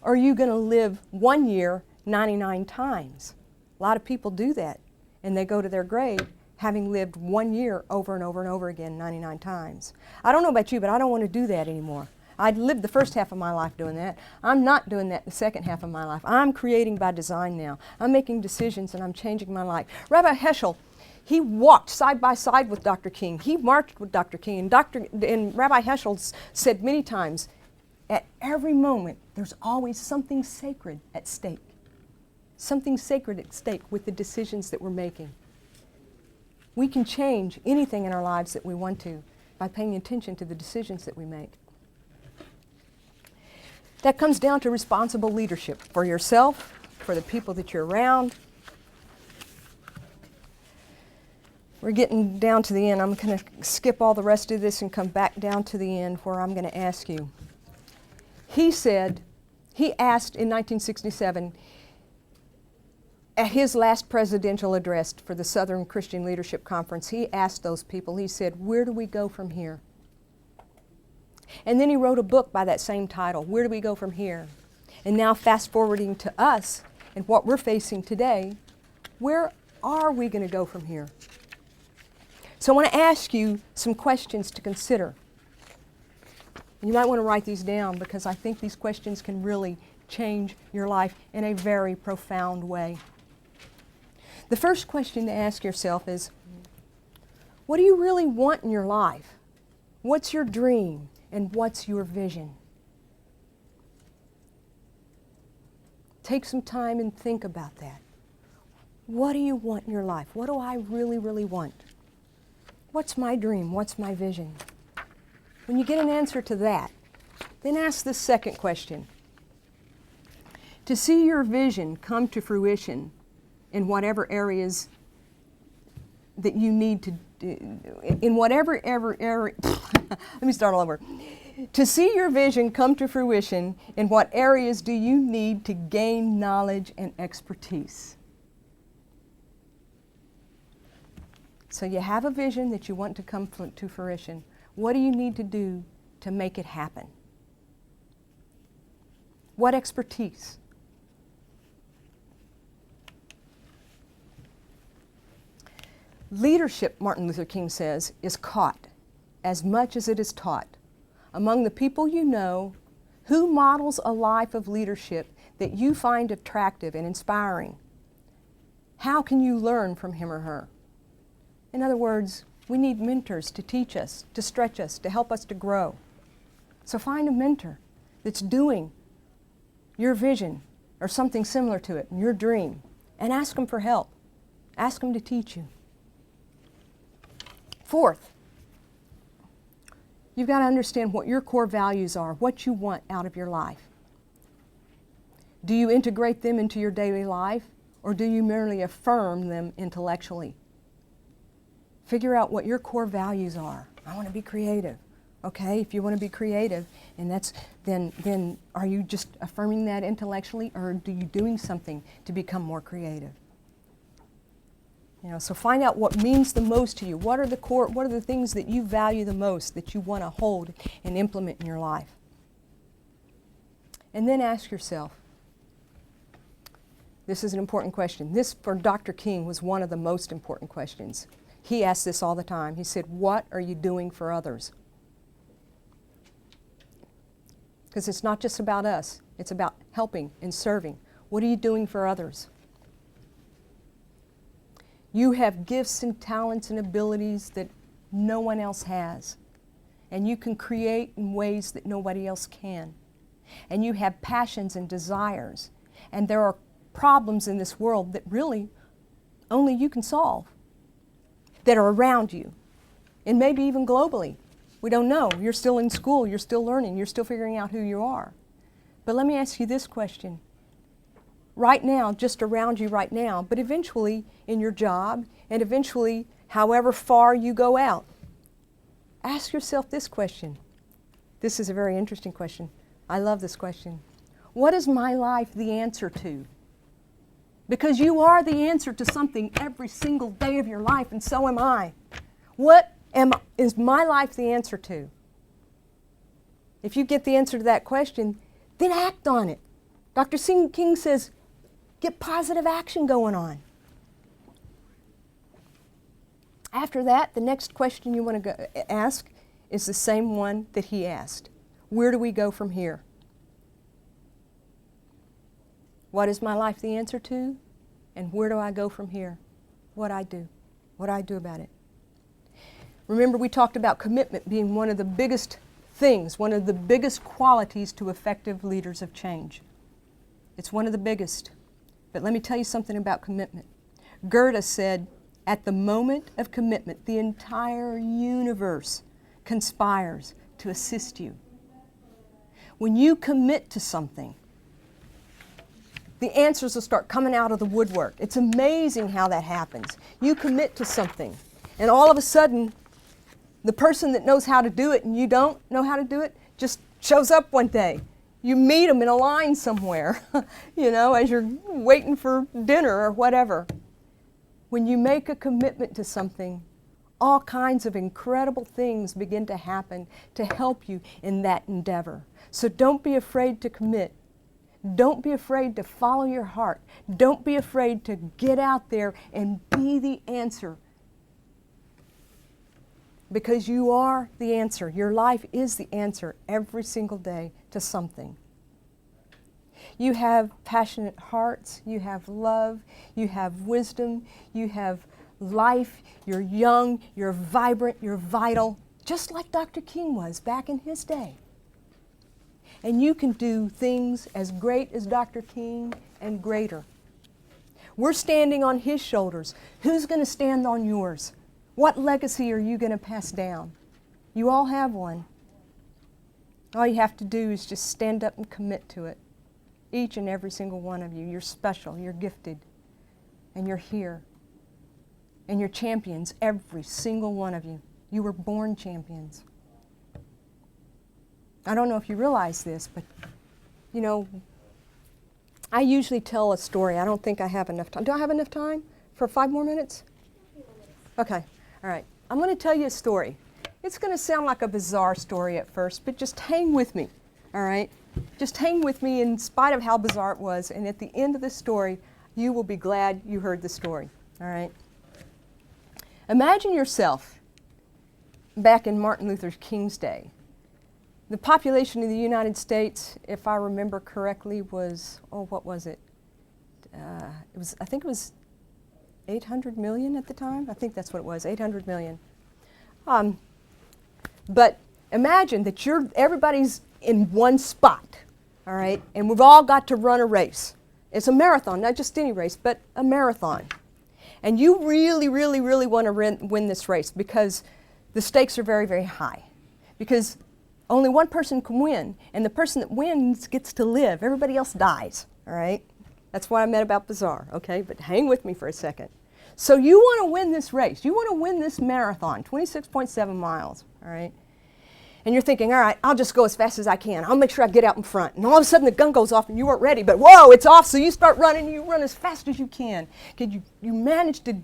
Or are you going to live 1 year 99 times? A lot of people do that, and they go to their grave having lived 1 year over and over and over again 99 times. I don't know about you, but I don't want to do that anymore. I'd lived the first half of my life doing that. I'm not doing that the second half of my life. I'm creating by design now. I'm making decisions and I'm changing my life. Rabbi Heschel, he walked side by side with Dr. King. He marched with Dr. King. And Rabbi Heschel said many times, at every moment, there's always something sacred at stake. Something sacred at stake with the decisions that we're making. We can change anything in our lives that we want to by paying attention to the decisions that we make. That comes down to responsible leadership for yourself, for the people that you're around. We're getting down to the end. I'm going to skip all the rest of this and come back down to the end where I'm going to ask you. He asked in 1967, at his last presidential address for the Southern Christian Leadership Conference, he asked those people, he said, where do we go from here? And then he wrote a book by that same title, Where Do We Go From Here? And now fast forwarding to us and what we're facing today, where are we going to go from here? So I want to ask you some questions to consider. And you might want to write these down because I think these questions can really change your life in a very profound way. The first question to ask yourself is, what do you really want in your life? What's your dream and what's your vision? Take some time and think about that. What do you want in your life? What do I really, really want? What's my dream? What's my vision? When you get an answer to that, then ask this second question. To see your vision come to fruition in whatever areas that you need to do, in whatever area, let me start all over. To see your vision come to fruition, in what areas do you need to gain knowledge and expertise? So you have a vision that you want to come to fruition. What do you need to do to make it happen? What expertise? Leadership, Martin Luther King says, is caught as much as it is taught. Among the people you know, who models a life of leadership that you find attractive and inspiring? How can you learn from him or her? In other words, we need mentors to teach us, to stretch us, to help us to grow. So find a mentor that's doing your vision or something similar to it, your dream, and ask them for help. Ask them to teach you. Fourth, you've got to understand what your core values are, what you want out of your life. Do you integrate them into your daily life, or do you merely affirm them intellectually? Figure out what your core values are. I want to be creative. Okay, if you want to be creative, and then are you just affirming that intellectually, or are you doing something to become more creative? You know, so find out what means the most to you. What are the things that you value the most, that you want to hold and implement in your life? And then ask yourself, this is an important question. This, for Dr. King, was one of the most important questions. He asked this all the time. He said, what are you doing for others? Because it's not just about us. It's about helping and serving. What are you doing for others? You have gifts and talents and abilities that no one else has. And you can create in ways that nobody else can. And you have passions and desires. And there are problems in this world that really only you can solve, that are around you, and maybe even globally. We don't know. You're still in school. You're still learning. You're still figuring out who you are. But let me ask you this question. Right now, just around you right now, but eventually in your job, and eventually however far you go out, ask yourself this question. This is a very interesting question. I love this question. What is my life the answer to? Because you are the answer to something every single day of your life, and so am I. Is my life the answer to? If you get the answer to that question, then act on it. Dr. King says, get positive action going on. After that, the next question you want to ask is the same one that he asked. Where do we go from here? What is my life the answer to? And where do I go from here? What I do about it. Remember, we talked about commitment being one of the biggest things, one of the biggest qualities to effective leaders of change. It's one of the biggest. But let me tell you something about commitment. Goethe said, at the moment of commitment, the entire universe conspires to assist you. When you commit to something, the answers will start coming out of the woodwork. It's amazing how that happens. You commit to something, and all of a sudden, the person that knows how to do it and you don't know how to do it just shows up one day. You meet them in a line somewhere, you know, as you're waiting for dinner or whatever. When you make a commitment to something, all kinds of incredible things begin to happen to help you in that endeavor. So don't be afraid to commit. Don't be afraid to follow your heart. Don't be afraid to get out there and be the answer because you are the answer. Your life is the answer every single day to something. You have passionate hearts, you have love, you have wisdom, you have life, you're young, you're vibrant, you're vital, just like Dr. King was back in his day. And you can do things as great as Dr. King and greater. We're standing on his shoulders. Who's going to stand on yours? What legacy are you going to pass down? You all have one. All you have to do is just stand up and commit to it. Each and every single one of you. You're special, you're gifted, and you're here. And you're champions, every single one of you. You were born champions. I don't know if you realize this, but, you know, I usually tell a story. I don't think I have enough time. Do I have enough time for 5 more minutes? Okay, all right. I'm going to tell you a story. It's going to sound like a bizarre story at first, but just hang with me, all right? Just hang with me in spite of how bizarre it was, and at the end of the story, you will be glad you heard the story, all right? Imagine yourself back in Martin Luther King's day. The population of the United States, if I remember correctly, was, what was it? I think it was 800 million at the time. I think that's what it was, 800 million. But imagine that everybody's in one spot, all right? And we've all got to run a race. It's a marathon, not just any race, but a marathon. And you really, really, really want to win this race because the stakes are very, very high. Because only one person can win, and the person that wins gets to live. Everybody else dies, all right? That's what I meant about bizarre, okay? But hang with me for a second. So you want to win this race. You want to win this marathon, 26.7 miles, all right? And you're thinking, all right, I'll just go as fast as I can. I'll make sure I get out in front. And all of a sudden the gun goes off and you weren't ready, but whoa, it's off, so you start running, and you run as fast as you can. You manage to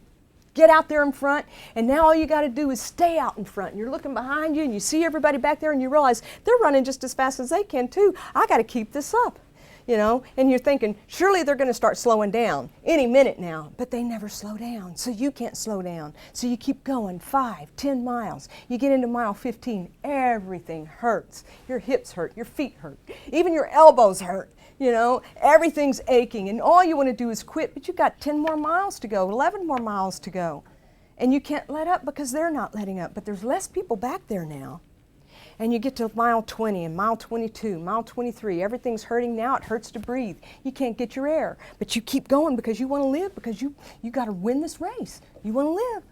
get out there in front, and now all you got to do is stay out in front. And you're looking behind you, and you see everybody back there, and you realize they're running just as fast as they can too. I got to keep this up, you know. And you're thinking, surely they're going to start slowing down any minute now, but they never slow down, so you can't slow down. So you keep going 5, 10 miles. You get into mile 15, everything hurts. Your hips hurt, your feet hurt, even your elbows hurt. You know, everything's aching, and all you want to do is quit, but you've got 10 more miles to go, 11 more miles to go. And you can't let up because they're not letting up, but there's less people back there now. And you get to mile 20 and mile 22, mile 23, everything's hurting now, it hurts to breathe. You can't get your air, but you keep going because you want to live, because you got to win this race. You want to live.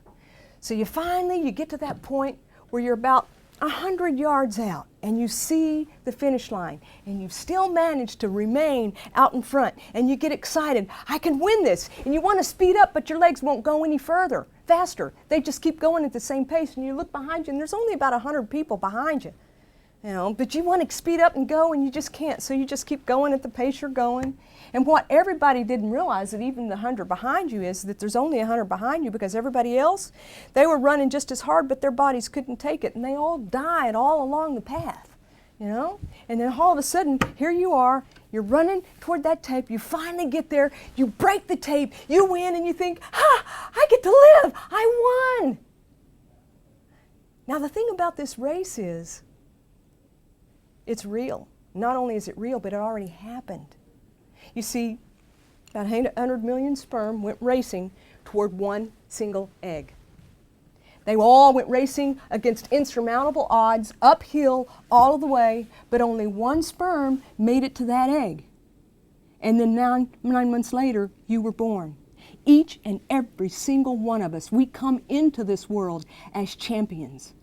So you get to that point where you're about 100 yards out, and you see the finish line, and you still manage to remain out in front, and you get excited. I can win this, and you want to speed up, but your legs won't go any faster. They just keep going at the same pace, and you look behind you, and there's only about 100 people behind you, you know, but you want to speed up and go, and you just can't, so you just keep going at the pace you're going. And what everybody didn't realize, that even the 100 behind you, is that there's only 100 behind you because everybody else, they were running just as hard, but their bodies couldn't take it, and they all died all along the path, you know? And then all of a sudden, here you are, you're running toward that tape, you finally get there, you break the tape, you win, and you think, I get to live, I won. Now the thing about this race is, it's real. Not only is it real, but it already happened. You see, about 100 million sperm went racing toward one single egg. They all went racing against insurmountable odds, uphill all the way, but only one sperm made it to that egg. And then nine months later, you were born. Each and every single one of us, we come into this world as champions.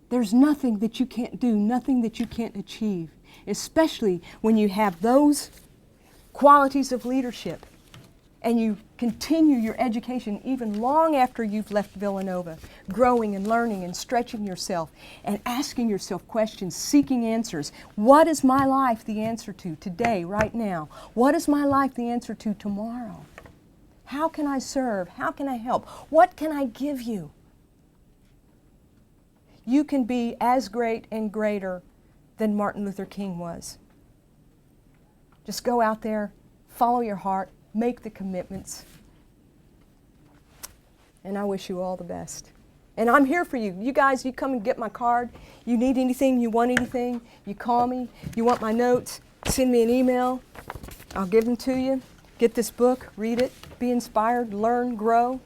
There's nothing that you can't do, nothing that you can't achieve, especially when you have those qualities of leadership and you continue your education even long after you've left Villanova, growing and learning and stretching yourself and asking yourself questions, seeking answers. What is my life the answer to today, right now? What is my life the answer to tomorrow? How can I serve? How can I help? What can I give you? You can be as great and greater than Martin Luther King was. Just go out there, follow your heart, make the commitments. And I wish you all the best. And I'm here for you. You guys, you come and get my card. You need anything, you want anything, you call me. You want my notes, send me an email. I'll give them to you. Get this book, read it, be inspired, learn, grow.